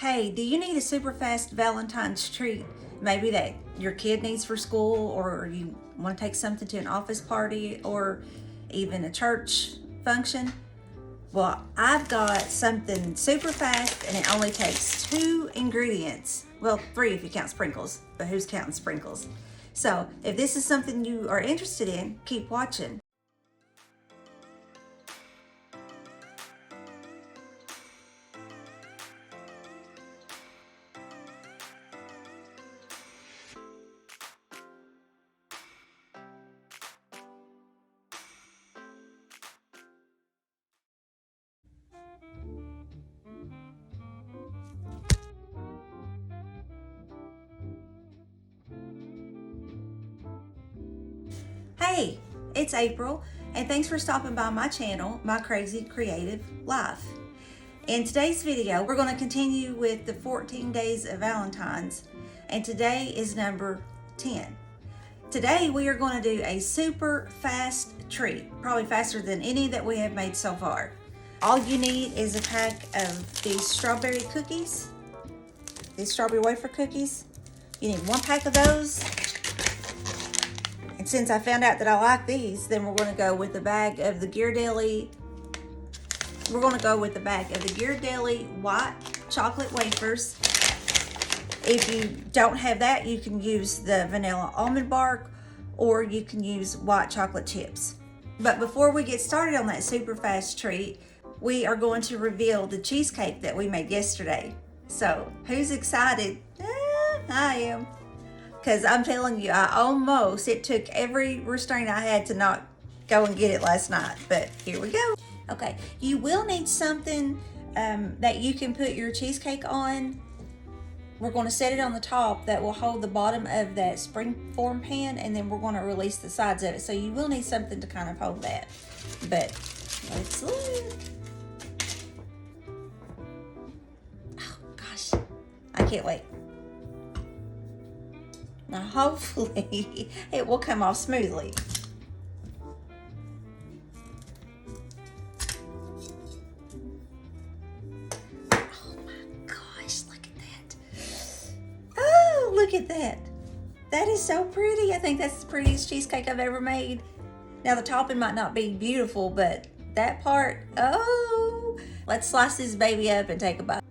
Hey, do you need a super fast Valentine's treat? Maybe that your kid needs for school, or you want to take something to an office party or even a church function? Well, I've got something super fast and it only takes 2 ingredients. Well, 3 if you count sprinkles, but who's counting sprinkles? So if this is something you are interested in, keep watching. Hey, it's April, and thanks for stopping by my channel, My Crazy Creative Life. In today's video, we're going to continue with the 14 Days of Valentines, and today is number 10. Today we are going to do a super fast treat, probably faster than any that we have made so far. All you need is a pack of these strawberry cookies, these strawberry wafer cookies. You need 1 pack of those. And since I found out that I like these, then we're going to go with the bag of the Ghirardelli. We're going to go with the bag of the Ghirardelli white chocolate wafers. If you don't have that, you can use the vanilla almond bark, or you can use white chocolate chips. But before we get started on that super fast treat, we are going to reveal the cheesecake that we made yesterday. So who's excited? I am. Because I'm telling you, it took every restraint I had to not go and get it last night, but here we go. Okay, you will need something that you can put your cheesecake on. We're going to set it on the top that will hold the bottom of that springform pan, and then we're going to release the sides of it. So you will need something to kind of hold that. But let's look. Oh gosh, I can't wait. Now hopefully it will come off smoothly. Oh my gosh, look at that. Oh, look at that. That is so pretty. I think that's the prettiest cheesecake I've ever made. Now the topping might not be beautiful, but that part, oh. Let's slice this baby up and take a bite.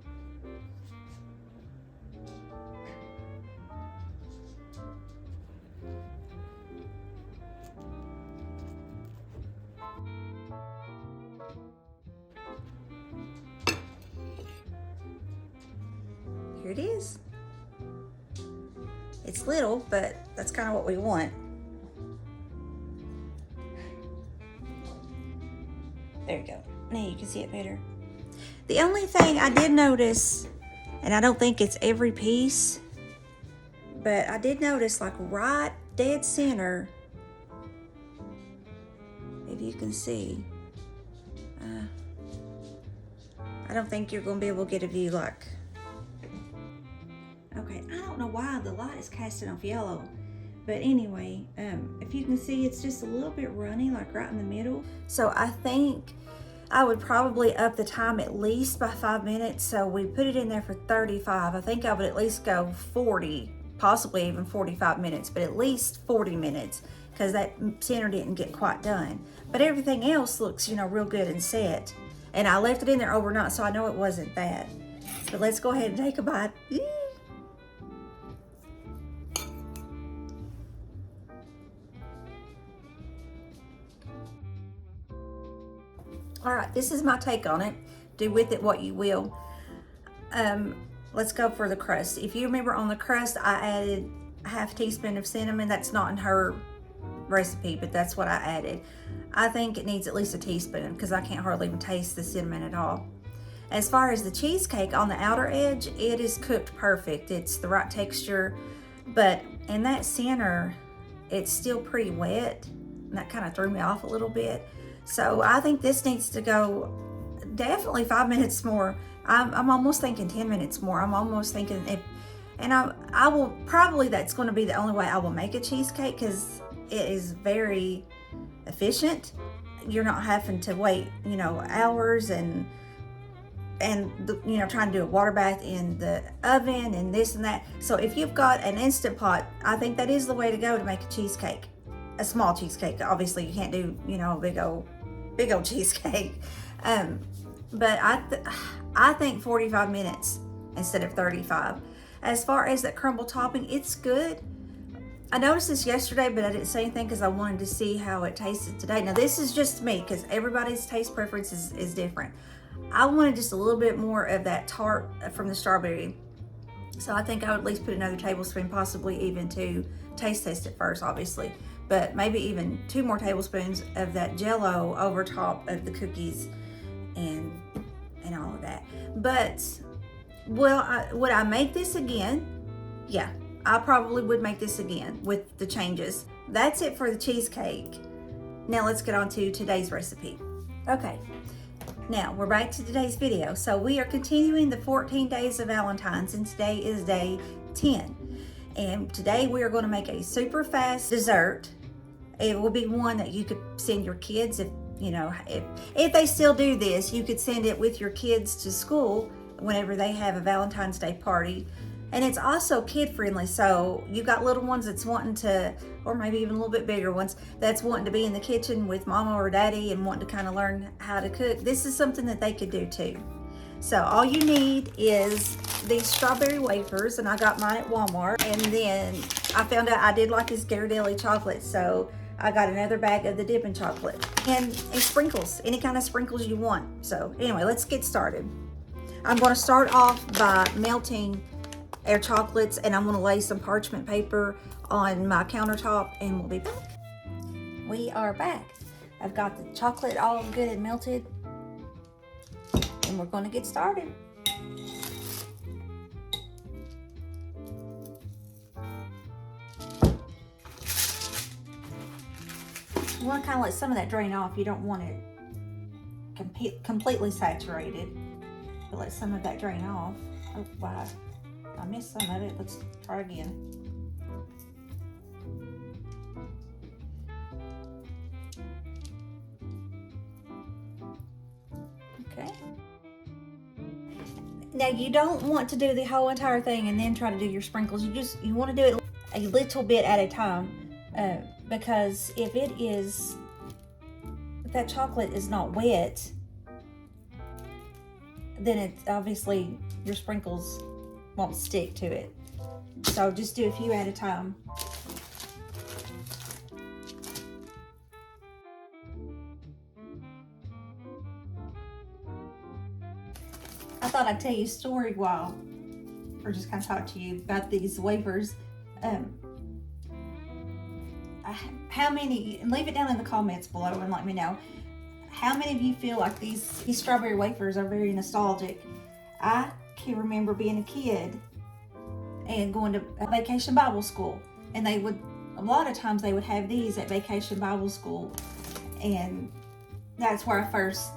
Here it is. It's little, but that's kind of what we want. There you go. Now you can see it better. The only thing I did notice, and I don't think it's every piece, but I did notice like right dead center, if you can see, I don't think you're going to be able to get a view like. Okay, I don't know why the light is casting off yellow, but anyway, if you can see, it's just a little bit runny, like right in the middle. So I think I would probably up the time at least by 5 minutes. So we put it in there for 35. I think I would at least go 40, possibly even 45 minutes, but at least 40 minutes because that center didn't get quite done. But everything else looks, real good and set. And I left it in there overnight, so I know it wasn't bad. But let's go ahead and take a bite. All right, this is my take on it. Do with it what you will. Let's go for the crust. If you remember on the crust, I added a half teaspoon of cinnamon. That's not in her recipe, but that's what I added. I think it needs at least a teaspoon because I can't hardly even taste the cinnamon at all. As far as the cheesecake, on the outer edge, it is cooked perfect. It's the right texture, but in that center, it's still pretty wet, and that kind of threw me off a little bit. So I think this needs to go definitely 5 minutes more. I'm almost thinking 10 minutes more. I'm almost thinking I will probably, that's going to be the only way I will make a cheesecake because it is very efficient. You're not having to wait, hours and you know, trying to do a water bath in the oven and this and that. So if you've got an Instant Pot, I think that is the way to go to make a cheesecake. A small cheesecake. Obviously you can't do, you know, a big old cheesecake. But I think 45 minutes instead of 35. As far as that crumble topping, it's good. I noticed this yesterday, but I didn't say anything because I wanted to see how it tasted today. Now this is just me, because everybody's taste preference is different. I wanted just a little bit more of that tart from the strawberry. So I think I would at least put another tablespoon, possibly even 2, taste test it first, obviously. But maybe even 2 more tablespoons of that Jell-O over top of the cookies and all of that. But would I make this again? Yeah, I probably would make this again with the changes. That's it for the cheesecake. Now let's get on to today's recipe. Okay, now we're back to today's video. So we are continuing the 14 days of Valentines, and today is day 10. And today we are going to make a super fast dessert. It will be one that you could send your kids, if you know, if they still do this, you could send it with your kids to school whenever they have a Valentine's Day party. And it's also kid friendly, so you got little ones that's wanting to, or maybe even a little bit bigger ones, that's wanting to be in the kitchen with mama or daddy and wanting to kind of learn how to cook. This is something that they could do too. So all you need is these strawberry wafers, and I got mine at Walmart. And then I found out I did like this Ghirardelli chocolate, so I got another bag of the dipping chocolate. And sprinkles, any kind of sprinkles you want. So anyway, let's get started. I'm going to start off by melting air chocolates, and I'm going to lay some parchment paper on my countertop, and we'll be back. We are back. I've got the chocolate all good and melted, and we're going to get started. You want to kind of let some of that drain off. You don't want it completely saturated, but let some of that drain off. Oh, wow. I missed some of it. Let's try again. Okay. Now you don't want to do the whole entire thing and then try to do your sprinkles. You want to do it a little bit at a time, because if that chocolate is not wet, then it's obviously your sprinkles won't stick to it. So just do a few at a time. I thought I'd tell you a story or just kind of talk to you about these wafers. How many, and leave it down in the comments below and let me know, how many of you feel like these strawberry wafers are very nostalgic? I can remember being a kid and going to a vacation Bible school, and a lot of times they would have these at vacation Bible school, and that's where I first,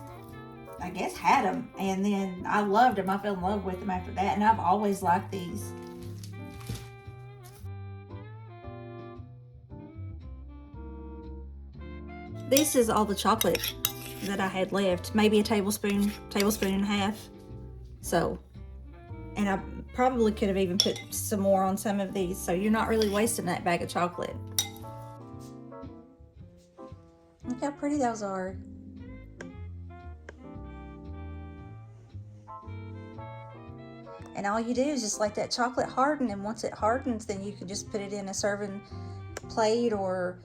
I guess, had them, and then I loved them. I fell in love with them after that, and I've always liked these. This is all the chocolate that I had left, maybe a tablespoon and a half. So, and I probably could have even put some more on some of these, so you're not really wasting that bag of chocolate. Look how pretty those are. And all you do is just let that chocolate harden, and once it hardens, then you can just put it in a serving plate or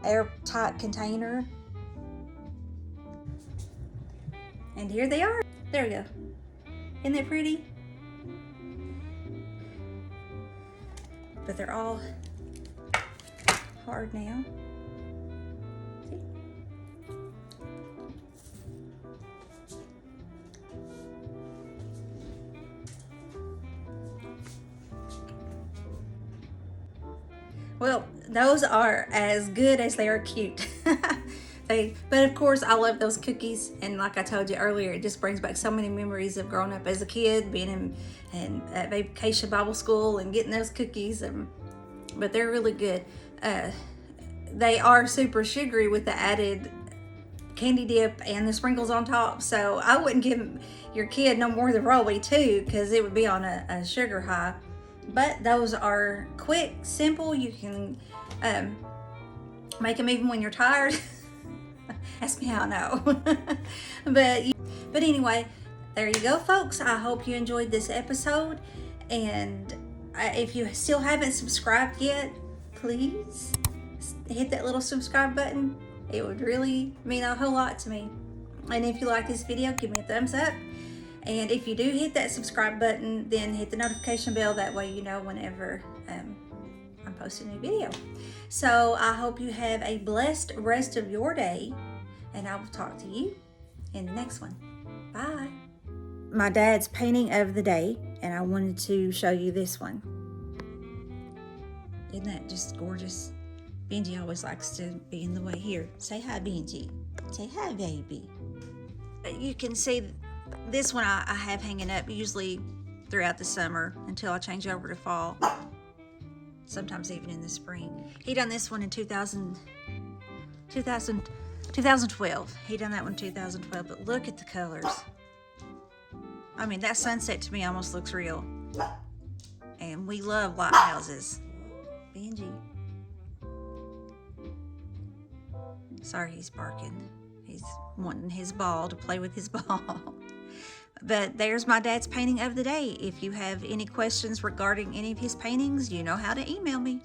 airtight container. And here they are. There we go. Isn't that pretty? But they're all hard now. See? Well, those are as good as they are cute. But of course, I love those cookies, and like I told you earlier, it just brings back so many memories of growing up as a kid, being in at vacation Bible school and getting those cookies. But they're really good. They are super sugary with the added candy dip and the sprinkles on top. So I wouldn't give your kid no more than probably 2 because it would be on a sugar high. But those are quick, simple. You can make them even when you're tired. Ask me how I know. But anyway, there you go, folks. I hope you enjoyed this episode. And if you still haven't subscribed yet, please hit that little subscribe button. It would really mean a whole lot to me. And if you like this video, give me a thumbs up. And if you do hit that subscribe button, then hit the notification bell. That way you know whenever I'm posting a new video. So I hope you have a blessed rest of your day. And I will talk to you in the next one. Bye. My dad's painting of the day. And I wanted to show you this one. Isn't that just gorgeous? Benji always likes to be in the way. Here, say hi, Benji. Say hi, baby. You can see this one I have hanging up usually throughout the summer until I change over to fall. Sometimes even in the spring. He done this one in 2012. He done that one in 2012, but look at the colors. I mean, that sunset to me almost looks real. And we love lighthouses. Benji. Sorry, he's barking. He's wanting his ball to play with his ball. But there's my dad's painting of the day. If you have any questions regarding any of his paintings, you know how to email me.